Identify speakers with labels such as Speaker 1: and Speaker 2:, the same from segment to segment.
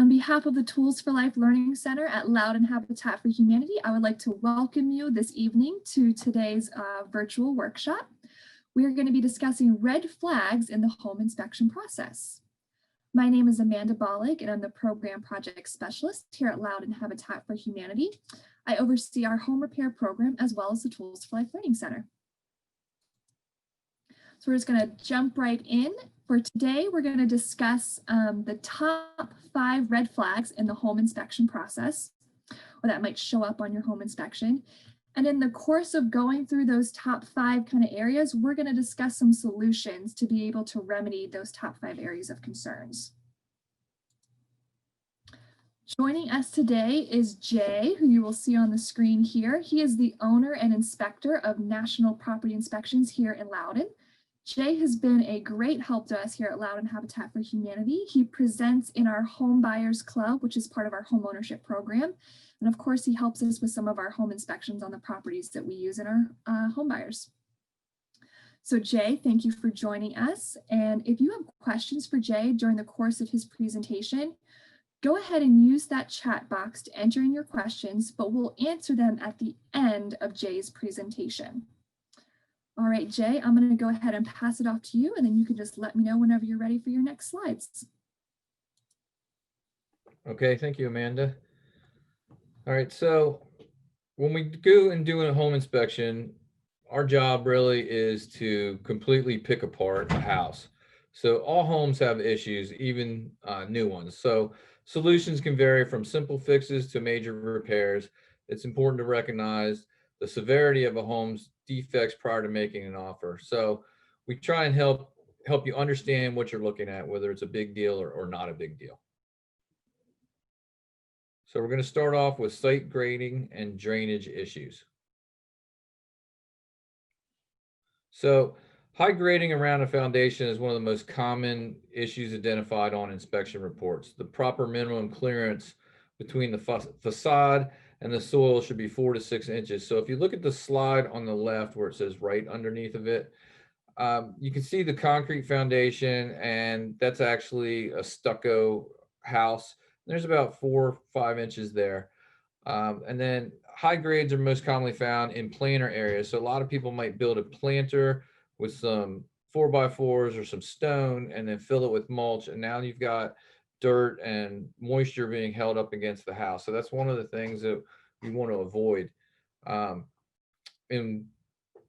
Speaker 1: On behalf of the Tools for Life Learning Center at Loudoun Habitat for Humanity, I would like to welcome you this evening to today's virtual workshop. We are going to be discussing red flags in the home inspection process. My name is Amanda Bollig, and I'm the Program Project Specialist here at Loudoun Habitat for Humanity. I oversee our home repair program as well as the Tools for Life Learning Center. So we're just going to jump right in. For today, we're going to discuss the top 5 red flags in the home inspection process, or that might show up on your home inspection. And in the course of going through those top 5 kind of areas, we're going to discuss some solutions to be able to remedy those top 5 areas of concerns. Joining us today is Jay, who you will see on the screen here. He is the owner and inspector of National Property Inspections here in Loudoun. Jay has been a great help to us here at Loudoun Habitat for Humanity. He presents in our Home Buyers Club, which is part of our home ownership program. And of course, he helps us with some of our home inspections on the properties that we use in our home buyers. So Jay, thank you for joining us. And if you have questions for Jay during the course of his presentation, go ahead and use that chat box to enter in your questions, but we'll answer them at the end of Jay's presentation. All right, Jay, I'm going to go ahead and pass it off to you, and then you can just let me know whenever you're ready for your next slides.
Speaker 2: Okay, thank you, Amanda. All right, so when we go and do a home inspection, our job really is to completely pick apart a house. So all homes have issues, even new ones. So solutions can vary from simple fixes to major repairs. It's important to recognize the severity of a home's defects prior to making an offer. So we try and help you understand what you're looking at, whether it's a big deal or not a big deal. So we're going to start off with site grading and drainage issues. So high grading around a foundation is one of the most common issues identified on inspection reports. The proper minimum clearance between the facade and the soil should be 4 to 6 inches. So if you look at the slide on the left where it says right underneath of it, you can see the concrete foundation, and that's actually a stucco house. There's about 4 or 5 inches there. And then high grades are most commonly found in planter areas. So a lot of people might build a planter with some 4x4s or some stone and then fill it with mulch. And now you've got dirt and moisture being held up against the house. So that's one of the things that we want to avoid. And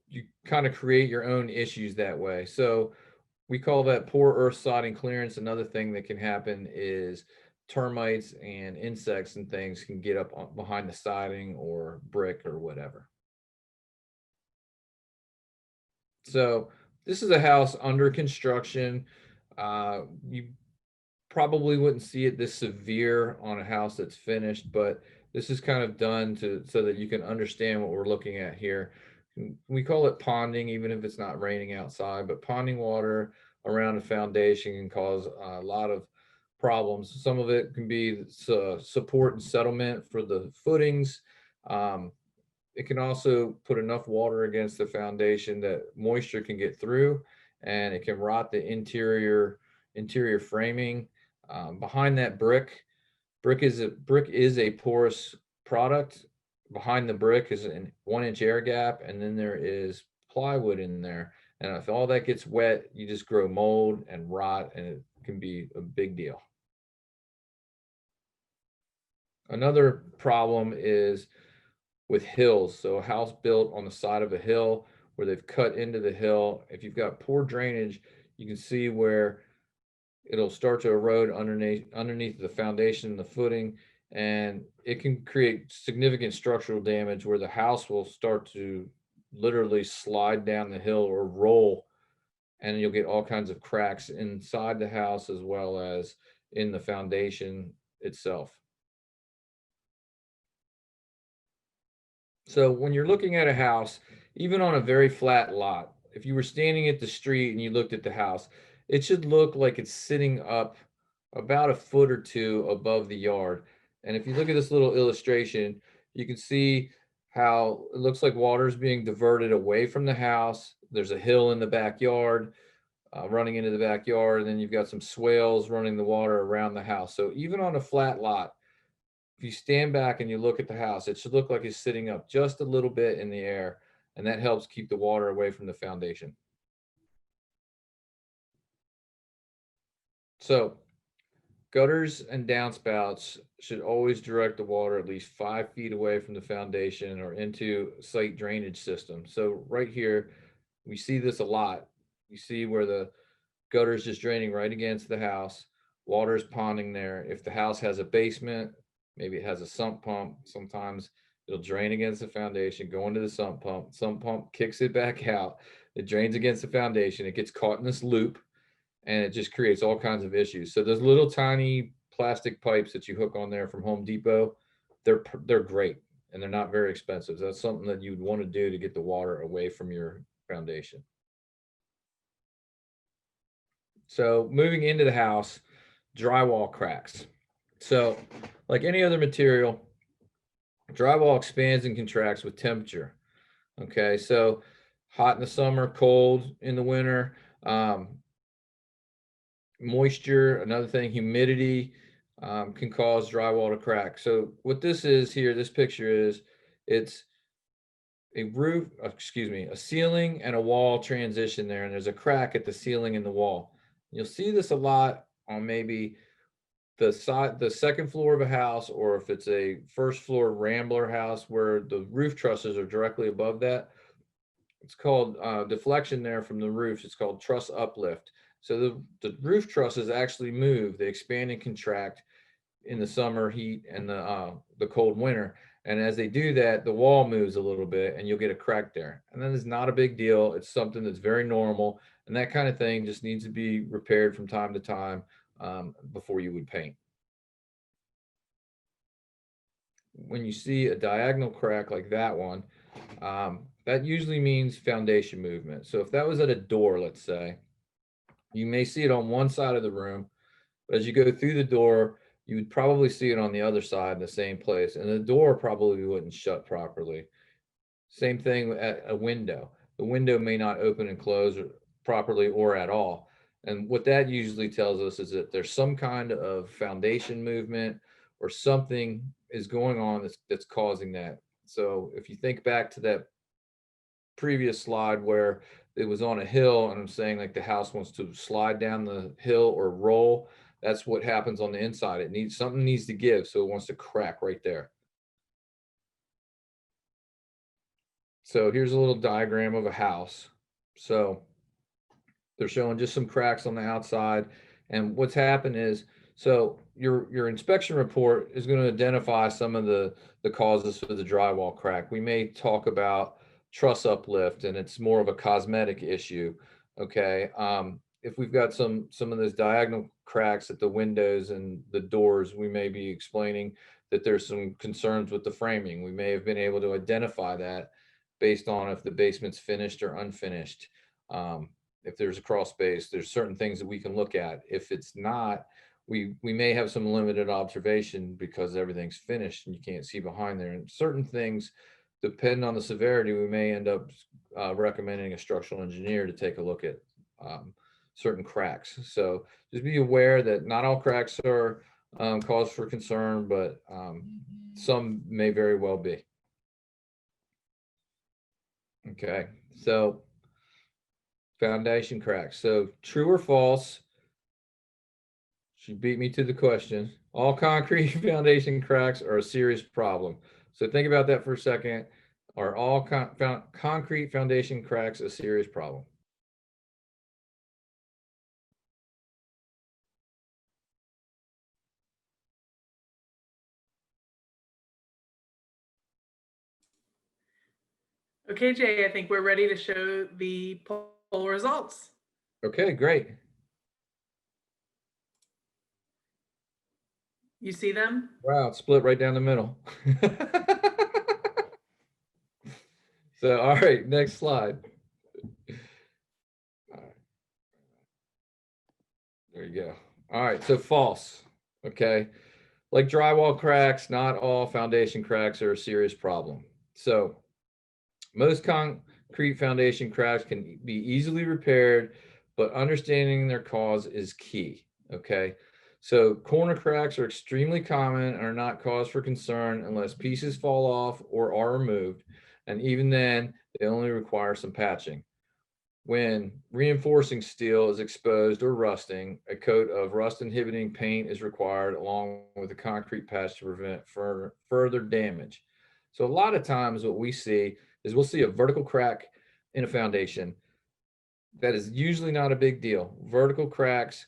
Speaker 2: you kind of create your own issues that way. So we call that poor earth sodding clearance. Another thing that can happen is termites and insects and things can get up behind the siding or brick or whatever. So this is a house under construction. You probably wouldn't see it this severe on a house that's finished, but this is kind of done so that you can understand what we're looking at here. We call it ponding, even if it's not raining outside, but ponding water around a foundation can cause a lot of problems. Some of it can be support and settlement for the footings. It can also put enough water against the foundation that moisture can get through, and it can rot the interior framing. Behind that brick is a porous product. Behind the brick is a 1-inch air gap, and then there is plywood in there. And if all that gets wet, you just grow mold and rot, and it can be a big deal. Another problem is with hills. So a house built on the side of a hill where they've cut into the hill. If you've got poor drainage, you can see where it'll start to erode underneath the foundation and the footing, and it can create significant structural damage where the house will start to literally slide down the hill or roll, and you'll get all kinds of cracks inside the house as well as in the foundation itself. So when you're looking at a house, even on a very flat lot, if you were standing at the street and you looked at the house, it should look like it's sitting up about 1 foot or 2 above the yard. And if you look at this little illustration, you can see how it looks like water is being diverted away from the house. There's a hill in the backyard. running into the backyard, and then you've got some swales running the water around the house. So even on a flat lot, if you stand back and you look at the house, it should look like it's sitting up just a little bit in the air, and that helps keep the water away from the foundation. So gutters and downspouts should always direct the water at least 5 feet away from the foundation or into site drainage system. So right here, we see this a lot. You see where the gutter is just draining right against the house. Water is ponding there. If the house has a basement, maybe it has a sump pump. Sometimes it'll drain against the foundation, go into the sump pump. Sump pump kicks it back out. It drains against the foundation. It gets caught in this loop, and it just creates all kinds of issues. So those little tiny plastic pipes that you hook on there from Home Depot, they're great, and they're not very expensive. That's something that you'd want to do to get the water away from your foundation. So moving into the house, drywall cracks. So like any other material, drywall expands and contracts with temperature. Okay, so hot in the summer, cold in the winter, moisture, another thing, humidity can cause drywall to crack. So what this is here, this picture is, it's a roof, excuse me, a ceiling and a wall transition there, and there's a crack at the ceiling and the wall. You'll see this a lot on maybe the second floor of a house, or if it's a first floor rambler house where the roof trusses are directly above that. It's called deflection there from the roof. It's called truss uplift. So the roof trusses actually move. They expand and contract in the summer heat and the cold winter. And as they do that, the wall moves a little bit, and you'll get a crack there. And that is not a big deal. It's something that's very normal, and that kind of thing just needs to be repaired from time to time before you would paint. When you see a diagonal crack like that one, that usually means foundation movement. So if that was at a door, let's say, you may see it on one side of the room, but as you go through the door, you would probably see it on the other side in the same place, and the door probably wouldn't shut properly. Same thing at a window. The window may not open and close properly or at all. And what that usually tells us is that there's some kind of foundation movement or something is going on that's causing that. So if you think back to that previous slide where it was on a hill, and I'm saying like the house wants to slide down the hill or roll, that's what happens on the inside. It needs, something needs to give, so it wants to crack right there. So here's a little diagram of a house. So they're showing just some cracks on the outside. And what's happened is, so your inspection report is going to identify some of the causes for the drywall crack. We may talk about truss uplift, and it's more of a cosmetic issue. Okay. If we've got some of those diagonal cracks at the windows and the doors, we may be explaining that there's some concerns with the framing. We may have been able to identify that based on if the basement's finished or unfinished. If there's a crawl space, there's certain things that we can look at. If it's not, we may have some limited observation because everything's finished and you can't see behind there. And certain things, depending on the severity, we may end up recommending a structural engineer to take a look at certain cracks. So just be aware that not all cracks are cause for concern, but some may very well be. Okay, so foundation cracks. So true or false? She beat me to the question. All concrete foundation cracks are a serious problem. So think about that for a second. Are all concrete foundation cracks a serious problem?
Speaker 3: Okay, Jay, I think we're ready to show the poll results.
Speaker 2: Okay, great.
Speaker 3: You see them?
Speaker 2: Wow, it's split right down the middle. So, all right, next slide. All right. There you go. All right, so false. Okay. Like drywall cracks, not all foundation cracks are a serious problem. So most concrete foundation cracks can be easily repaired but understanding their cause is key. Okay. So corner cracks are extremely common and are not cause for concern unless pieces fall off or are removed. And even then, they only require some patching. When reinforcing steel is exposed or rusting, a coat of rust inhibiting paint is required along with a concrete patch to prevent further damage. So a lot of times what we see is we'll see a vertical crack in a foundation. That is usually not a big deal. Vertical cracks,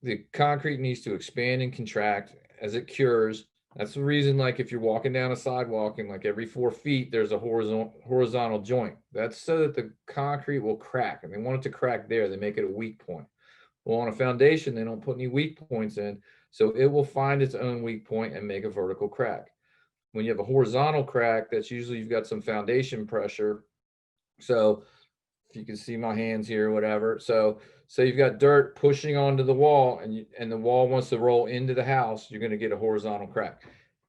Speaker 2: the concrete needs to expand and contract as it cures. That's the reason, like if you're walking down a sidewalk and like every 4 feet, there's a horizontal joint. That's so that the concrete will crack, and they want it to crack there. They make it a weak point. Well, on a foundation, they don't put any weak points in, so it will find its own weak point and make a vertical crack. When you have a horizontal crack, that's usually you've got some foundation pressure. So if you can see my hands here or whatever. So say you've got dirt pushing onto the wall and the wall wants to roll into the house, you're going to get a horizontal crack.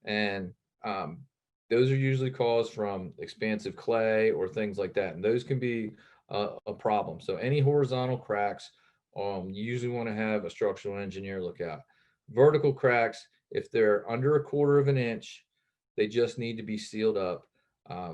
Speaker 2: And those are usually caused from expansive clay or things like that. And those can be a problem. So any horizontal cracks, you usually want to have a structural engineer look at. Vertical cracks, if they're under 1/4 of an inch, they just need to be sealed up.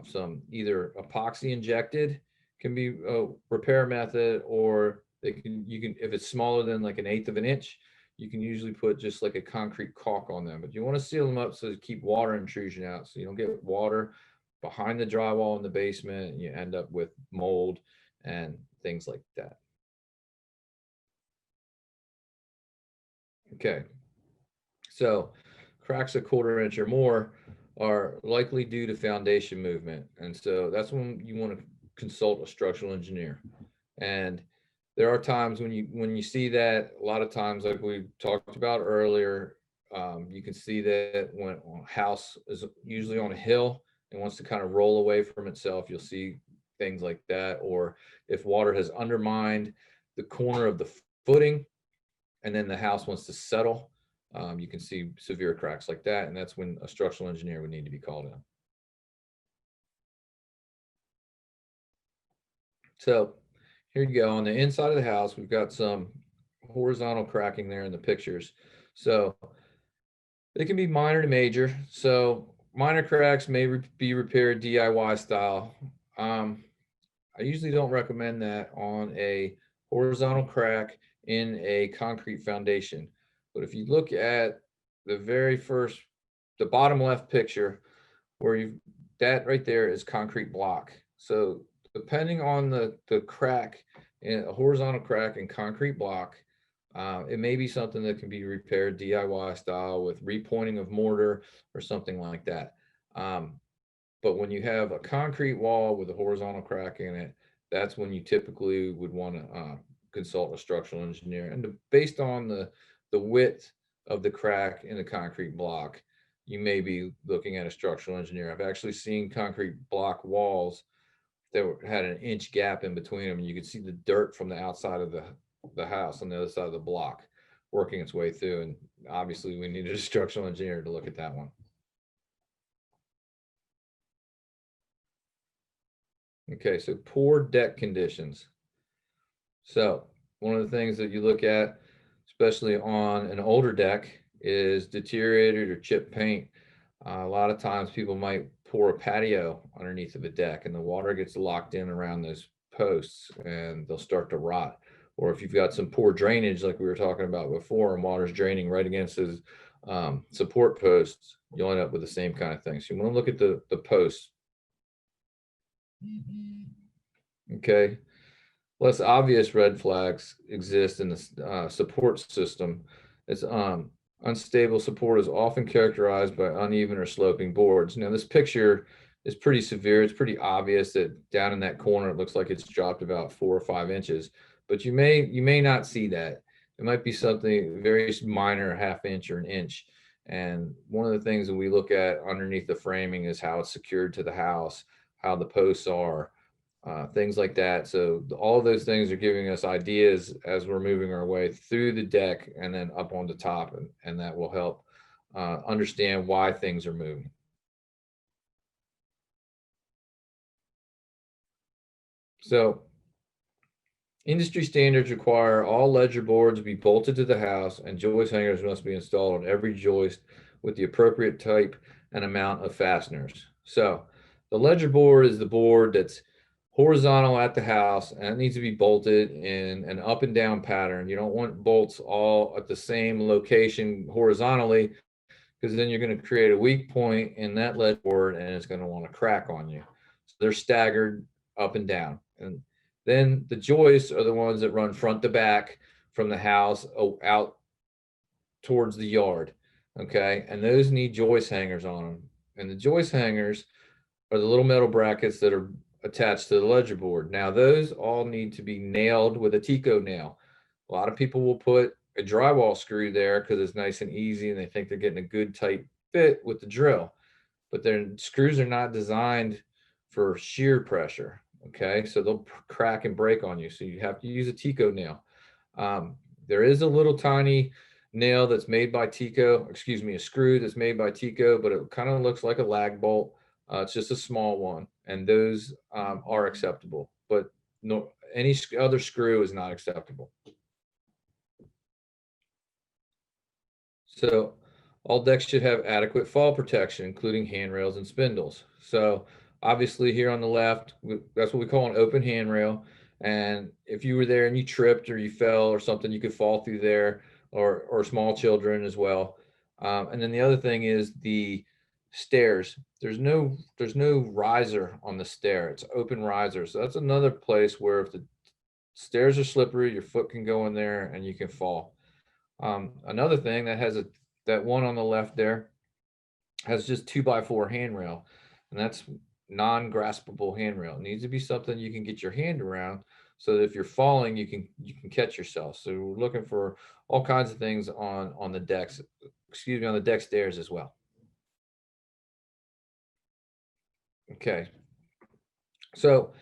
Speaker 2: Some either epoxy injected can be a repair method, or you can if it's smaller than like 1/8 of an inch, you can usually put just like a concrete caulk on them. But you want to seal them up so to keep water intrusion out, so you don't get water behind the drywall in the basement and you end up with mold and things like that. Okay, so cracks 1/4 inch or more are likely due to foundation movement, and so that's when you want to consult a structural engineer. And there are times when you see that, a lot of times, like we talked about earlier, you can see that when a house is usually on a hill and wants to kind of roll away from itself, you'll see things like that. Or if water has undermined the corner of the footing and then the house wants to settle, you can see severe cracks like that. And that's when a structural engineer would need to be called in. So here you go. On the inside of the house, we've got some horizontal cracking there in the pictures. So they can be minor to major. So minor cracks may be repaired DIY style. I usually don't recommend that on a horizontal crack in a concrete foundation. But if you look at the bottom left picture, that right there is concrete block. So depending on the crack, in a horizontal crack in concrete block, it may be something that can be repaired DIY style with repointing of mortar or something like that. But when you have a concrete wall with a horizontal crack in it, that's when you typically would want to consult a structural engineer. And based on the width of the crack in the concrete block, you may be looking at a structural engineer. I've actually seen concrete block walls that had an inch gap in between them, and you could see the dirt from the outside of the house on the other side of the block working its way through. And obviously, we needed a structural engineer to look at that one. Okay, so poor deck conditions. So one of the things that you look at, especially on an older deck, is deteriorated or chipped paint. A lot of times people might pour a patio underneath of a deck and the water gets locked in around those posts and they'll start to rot. Or if you've got some poor drainage, like we were talking about before, and water's draining right against those support posts, you'll end up with the same kind of thing. So you want to look at the posts. Okay. Less obvious red flags exist in the support system. It's unstable support is often characterized by uneven or sloping boards. Now, this picture is pretty severe. It's pretty obvious that down in that corner, it looks like it's dropped about 4 or 5 inches, but you may not see that. It might be something very minor, 1/2 inch or an inch. And one of the things that we look at underneath the framing is how it's secured to the house, how the posts are, things like that. So all of those things are giving us ideas as we're moving our way through the deck and then up on the top, and that will help understand why things are moving. So Industry standards require all ledger boards be bolted to the house, and joist hangers must be installed on every joist with the appropriate type and amount of fasteners. So the ledger board is the board that's horizontal at the house, and it needs to be bolted in an up and down pattern. You don't want bolts all at the same location horizontally, because then you're going to create a weak point in that ledger board and it's going to want to crack on you. So they're staggered up and down. And then the joists are the ones that run front to back from the house out towards the yard. Okay. And those need joist hangers on them. And the joist hangers are the little metal brackets that are attached to the ledger board. Now, those all need to be nailed with a Tico nail. A lot of people will put a drywall screw there because it's nice and easy and they think they're getting a good tight fit with the drill. But their screws are not designed for shear pressure. Okay. So they'll crack and break on you. So you have to use a Tico nail. There is a little tiny nail that's made by Tico, excuse me, a screw that's made by Tico, but it kind of looks like a lag bolt. It's just a small one, and those are acceptable, but no, any other screw is not acceptable. So all decks should have adequate fall protection, including handrails and spindles. So obviously here on the left, that's what we call an open handrail. And if you were there and you tripped or you fell or something, you could fall through there, or small children as well. And then the other thing is the stairs. There's no riser on the stair. It's open riser. So that's another place where if the stairs are slippery, your foot can go in there and you can fall. Another thing that one on the left there has just 2x4 handrail, and that's non-graspable handrail. It needs to be something you can get your hand around, so that if you're falling, you can catch yourself. So we're looking for all kinds of things on the decks, on the deck stairs as well. Okay, so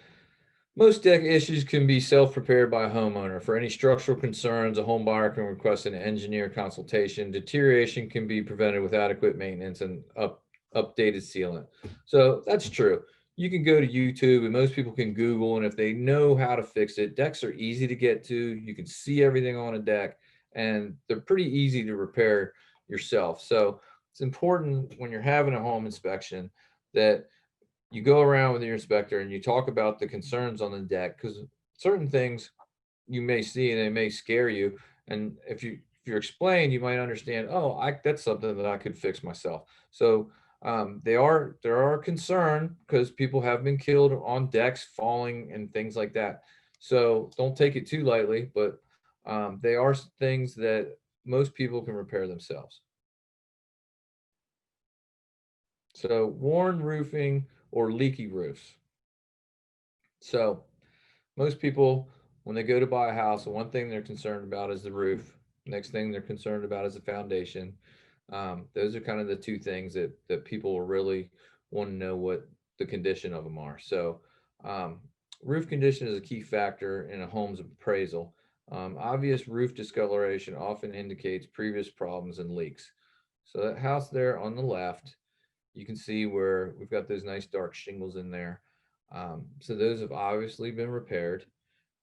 Speaker 2: most deck issues can be self-prepared by a homeowner. For any structural concerns, a home buyer can request an engineer consultation. Deterioration can be prevented with adequate maintenance and updated sealant. So that's true. You can go to YouTube and most people can Google, and if they know how to fix it, decks are easy to get to. You can see everything on a deck, and they're pretty easy to repair yourself. So it's important when you're having a home inspection that you go around with your inspector and you talk about the concerns on the deck, because certain things you may see and they may scare you. And if you're explained, you might understand, oh, that's something that I could fix myself. So there are concern because people have been killed on decks, falling and things like that. So don't take it too lightly, but they are things that most people can repair themselves. So worn roofing or leaky roofs. So most people, when they go to buy a house, the one thing they're concerned about is the roof. Next thing they're concerned about is the foundation. Those are kind of the two things that people really want to know what the condition of them are. So roof condition is a key factor in a home's appraisal. Obvious roof discoloration often indicates previous problems and leaks. So that house there on the left, you can see where we've got those nice dark shingles in there. So those have obviously been repaired.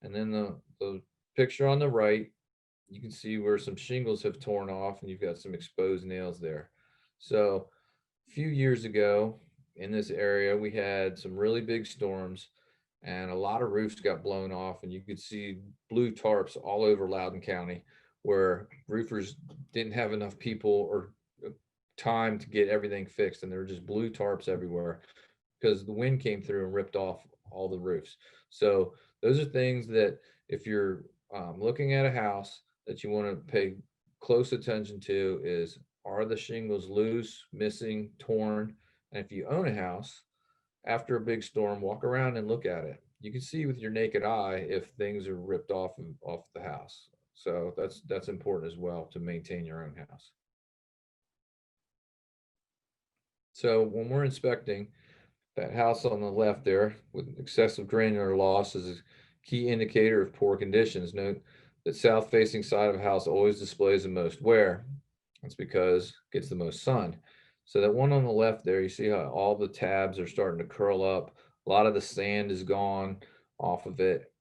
Speaker 2: And then the picture on the right, you can see where some shingles have torn off and you've got some exposed nails there. So a few years ago in this area, we had some really big storms and a lot of roofs got blown off, and you could see blue tarps all over Loudoun County where roofers didn't have enough people or time to get everything fixed, and there were just blue tarps everywhere because the wind came through and ripped off all the roofs. So those are things that if you're looking at a house that you want to pay close attention to is, are the shingles loose, missing, torn? And if you own a house, after a big storm, walk around and look at it. You can see with your naked eye if things are ripped off the house. So that's important as well to maintain your own house. So when we're inspecting that house on the left there with excessive granular loss is a key indicator of poor conditions. Note that south facing side of a house always displays the most wear. That's because it gets the most sun. So that one on the left there, you see how all the tabs are starting to curl up. A lot of the sand is gone off of it.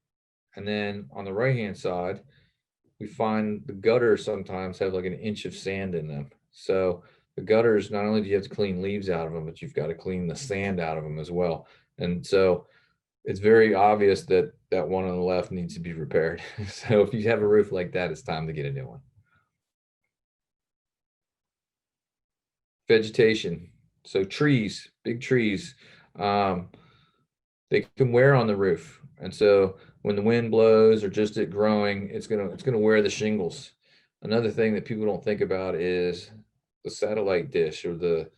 Speaker 2: And then on the right-hand side, we find the gutters sometimes have like an inch of sand in them. So the gutters, not only do you have to clean leaves out of them, but you've got to clean the sand out of them as well. And so it's very obvious that that one on the left needs to be repaired. So if you have a roof like that, it's time to get a new one. Vegetation. So trees, big trees, they can wear on the roof. And so when the wind blows or just it growing, it's gonna wear the shingles. Another thing that people don't think about is the satellite dish or the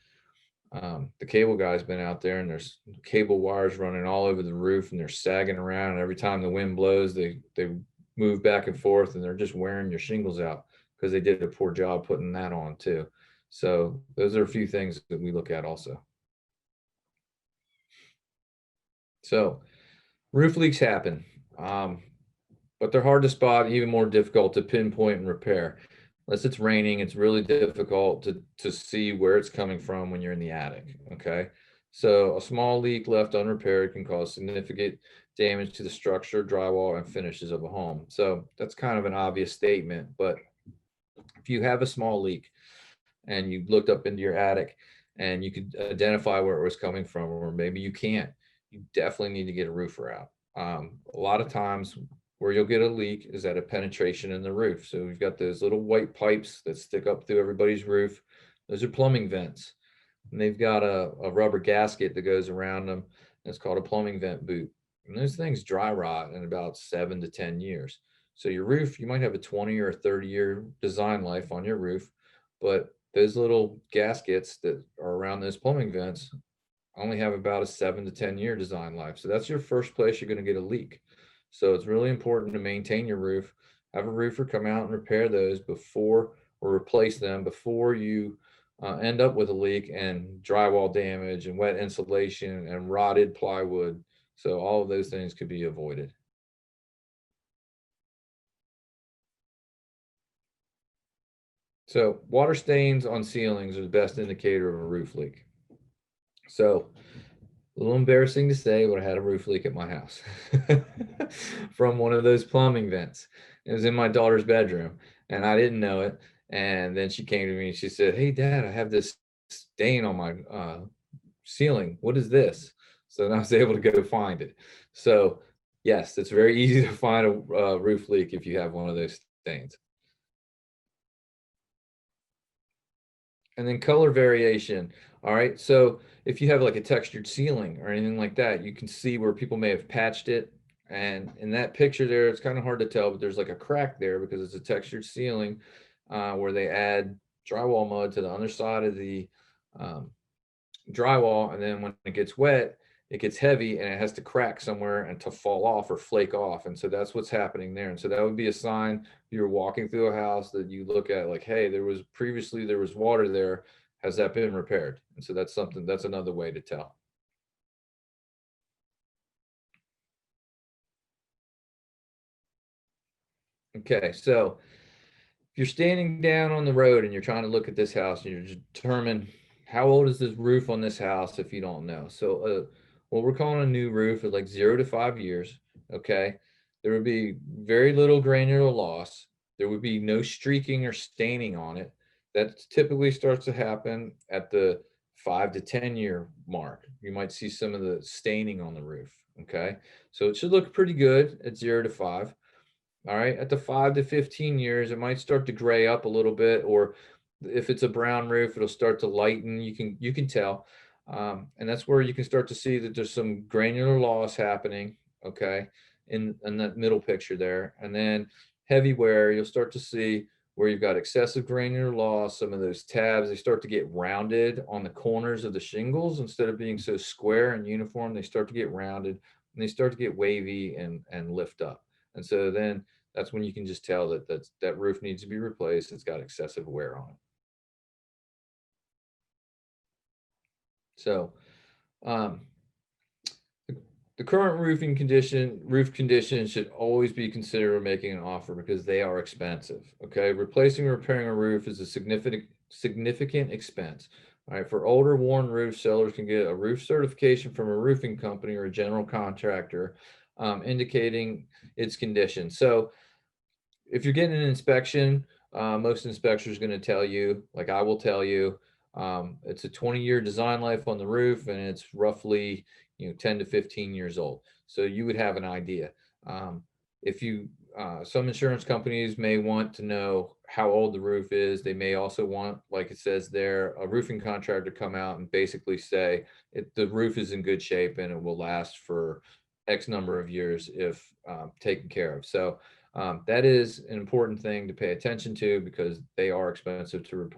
Speaker 2: cable guy's been out there and there's cable wires running all over the roof and they're sagging around, and every time the wind blows, they move back and forth and they're just wearing your shingles out because they did a poor job putting that on too. So those are a few things that we look at also. So roof leaks happen, but they're hard to spot, even more difficult to pinpoint and repair. Unless it's raining, it's really difficult to see where it's coming from when you're in the attic, okay? So a small leak left unrepaired can cause significant damage to the structure, drywall, and finishes of a home. So that's kind of an obvious statement, but if you have a small leak and you looked up into your attic and you could identify where it was coming from, or maybe you can't, you definitely need to get a roofer out. A lot of times where you'll get a leak is at a penetration in the roof. So we've got those little white pipes that stick up through everybody's roof. Those are plumbing vents. And they've got a rubber gasket that goes around them. And it's called a plumbing vent boot. And those things dry rot in about 7 to 10 years. So your roof, you might have a 20 or a 30-year design life on your roof, but those little gaskets that are around those plumbing vents only have about a 7 to 10-year design life. So that's your first place you're going to get a leak. So it's really important to maintain your roof, have a roofer come out and repair those before, or replace them before you end up with a leak and drywall damage and wet insulation and rotted plywood. So all of those things could be avoided. So water stains on ceilings are the best indicator of a roof leak. So a little embarrassing to say, but I had a roof leak at my house from one of those plumbing vents. It was in my daughter's bedroom and I didn't know it. And then she came to me and she said, "Hey Dad, I have this stain on my ceiling. What is this?" So then I was able to go find it. So yes, it's very easy to find a roof leak if you have one of those stains. And then color variation. All right. So if you have like a textured ceiling or anything like that, you can see where people may have patched it. And in that picture there, it's kind of hard to tell, but there's like a crack there because it's a textured ceiling where they add drywall mud to the underside of the um, drywall. And then when it gets wet, it gets heavy and it has to crack somewhere and to fall off or flake off. And so that's what's happening there. And so that would be a sign you're walking through a house that you look at like, hey, there was water there. Has that been repaired? And so that's another way to tell. Okay, so if you're standing down on the road and you're trying to look at this house and you're determine how old is this roof on this house if you don't know. So what we're calling a new roof is like 0 to 5 years. Okay, there would be very little granular loss. There would be no streaking or staining on it. That typically starts to happen at the 5 to 10 year mark. You might see some of the staining on the roof. Okay, so it should look pretty good at 0 to 5. All right, at the 5 to 15 years, it might start to gray up a little bit, or if it's a brown roof, it'll start to lighten. You can tell, and that's where you can start to see that there's some granular loss happening. Okay, in that middle picture there, and then heavy wear, you'll start to see where you've got excessive granular loss. Some of those tabs, they start to get rounded on the corners of the shingles instead of being so square and uniform. They start to get rounded and they start to get wavy and lift up. And so then that's when you can just tell that roof needs to be replaced. It's got excessive wear on it. So um, the current roof condition should always be considered when making an offer because they are expensive. Okay, replacing or repairing a roof is a significant expense. All right, for older worn roofs, sellers can get a roof certification from a roofing company or a general contractor. indicating its condition. So if you're getting an inspection, most inspectors are going to tell you, like I will tell you, it's a 20-year design life on the roof, and it's roughly 10 to 15 years old. So you would have an idea. If you Some insurance companies may want to know how old the roof is. They may also want, like it says there, a roofing contractor come out and basically say the roof is in good shape and it will last for X number of years if taken care of. So that is an important thing to pay attention to because they are expensive to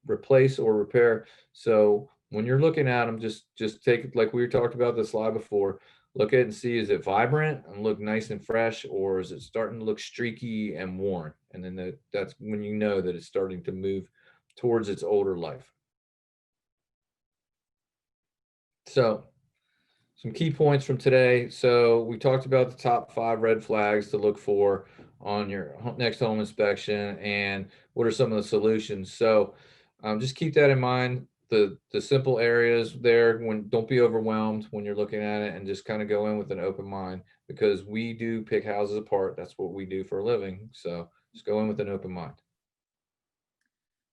Speaker 2: replace or repair. So when you're looking at them, just take it like we talked about the slide before. Look at it and see, is it vibrant and look nice and fresh, or is it starting to look streaky and worn? And then that's when you know that it's starting to move towards its older life. So some key points from today. So we talked about the top 5 red flags to look for on your next home inspection and what are some of the solutions. So just keep that in mind. The simple areas there, don't be overwhelmed when you're looking at it, and just kind of go in with an open mind, because we do pick houses apart. That's what we do for a living. So just go in with an open mind.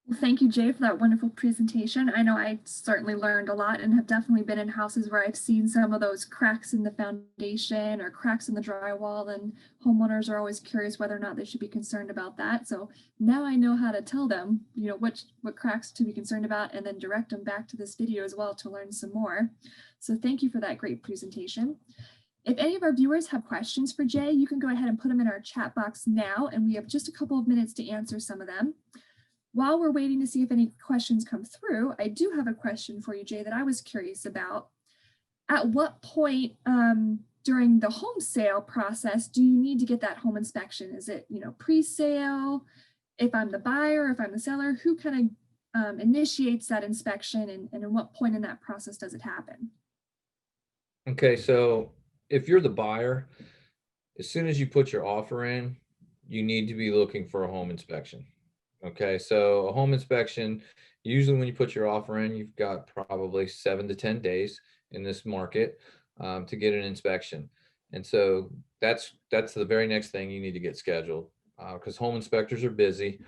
Speaker 1: Well, thank you, Jay, for that wonderful presentation. I know I certainly learned a lot and have definitely been in houses where I've seen some of those cracks in the foundation or cracks in the drywall, and homeowners are always curious whether or not they should be concerned about that. So now I know how to tell them, what cracks to be concerned about, and then direct them back to this video as well to learn some more. So thank you for that great presentation. If any of our viewers have questions for Jay, you can go ahead and put them in our chat box now, and we have just a couple of minutes to answer some of them. While we're waiting to see if any questions come through, I do have a question for you, Jay, that I was curious about. At what point during the home sale process do you need to get that home inspection? Is it, pre-sale? If I'm the buyer, if I'm the seller, who kind of initiates that inspection, and at what point in that process does it happen?
Speaker 2: Okay, so if you're the buyer, as soon as you put your offer in, you need to be looking for a home inspection. Okay, so a home inspection, usually when you put your offer in, you've got probably 7 to 10 days in this market to get an inspection. And so that's the very next thing you need to get scheduled, because home inspectors are busy.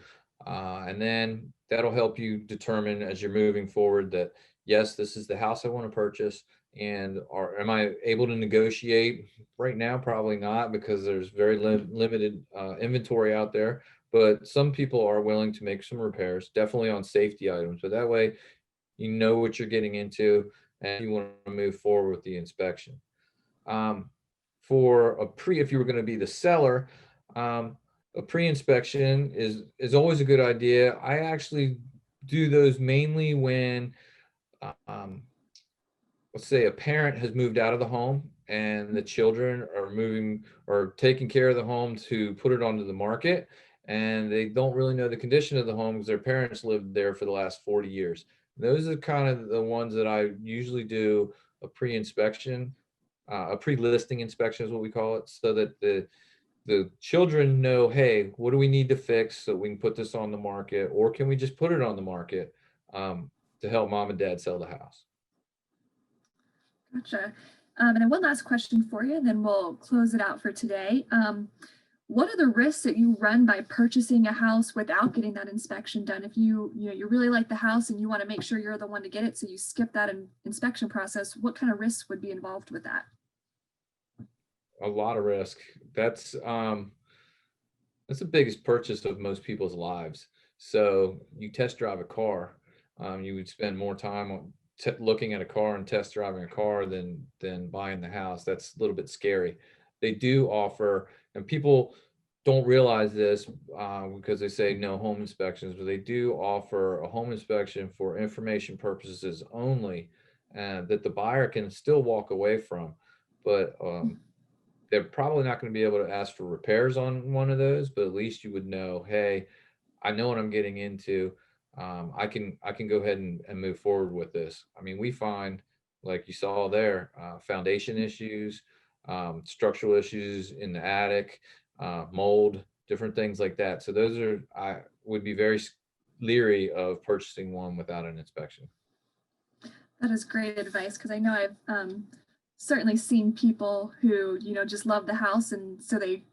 Speaker 2: And then that'll help you determine as you're moving forward that, yes, this is the house I want to purchase. And am I able to negotiate? Right now? Probably not, because there's very limited inventory out there. But some people are willing to make some repairs, definitely on safety items. But that way, you know what you're getting into, and you want to move forward with the inspection. If you were going to be the seller, a pre-inspection is always a good idea. I actually do those mainly when, let's say, a parent has moved out of the home and the children are moving or taking care of the home to put it onto the market, and they don't really know the condition of the home because their parents lived there for the last 40 years. Those are kind of the ones that I usually do a pre-inspection, a pre-listing inspection is what we call it, so that the children know, hey, what do we need to fix so we can put this on the market, or can we just put it on the market to help mom and dad sell the house?
Speaker 1: Gotcha. And then one last question for you, and then we'll close it out for today. What are the risks that you run by purchasing a house without getting that inspection done? If you really like the house and you want to make sure you're the one to get it, so you skip that inspection process, what kind of risks would be involved with that?
Speaker 2: A lot of risk. That's the biggest purchase of most people's lives. So you test drive a car, you would spend more time on looking at a car and test driving a car than buying the house. That's a little bit scary. They do offer, and people don't realize this because they say no home inspections, but they do offer a home inspection for information purposes only, and that the buyer can still walk away from. But they're probably not going to be able to ask for repairs on one of those, but at least you would know, hey, I know what I'm getting into. I can go ahead and move forward with this. I mean, we find, like you saw there, foundation issues, structural issues in the attic, mold, different things like that. So I would be very leery of purchasing one without an inspection.
Speaker 1: That is great advice, because I know I've certainly seen people who, just love the house, and so they,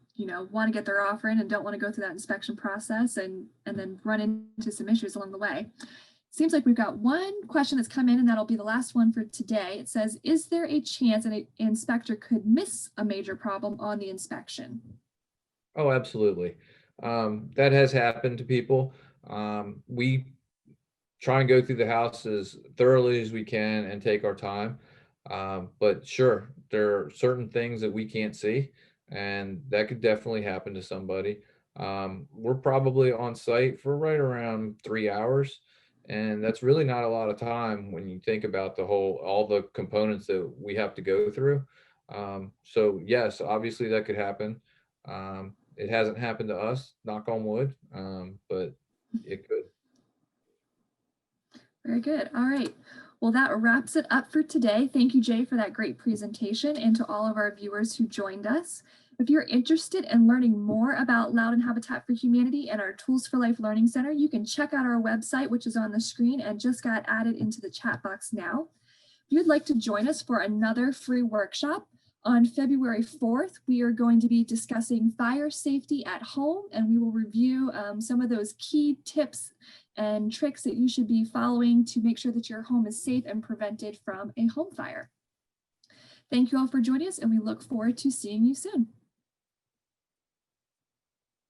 Speaker 1: want to get their offer in and don't want to go through that inspection process and then run into some issues along the way. Seems like we've got one question that's come in, and that'll be the last one for today. It says, is there a chance an inspector could miss a major problem on the inspection?
Speaker 2: Oh, absolutely. That has happened to people. We try and go through the house as thoroughly as we can and take our time. But sure, there are certain things that we can't see, and that could definitely happen to somebody. We're probably on site for right around 3 hours, and that's really not a lot of time when you think about all the components that we have to go through. So yes, obviously that could happen. It hasn't happened to us, knock on wood, but it could.
Speaker 1: Very good. All right. Well, that wraps it up for today. Thank you, Jay, for that great presentation, and to all of our viewers who joined us. If you're interested in learning more about Loudoun Habitat for Humanity and our Tools for Life Learning Center, you can check out our website, which is on the screen and just got added into the chat box now. If you'd like to join us for another free workshop, on February 4th, we are going to be discussing fire safety at home, and we will review some of those key tips and tricks that you should be following to make sure that your home is safe and prevented from a home fire. Thank you all for joining us, and we look forward to seeing you soon.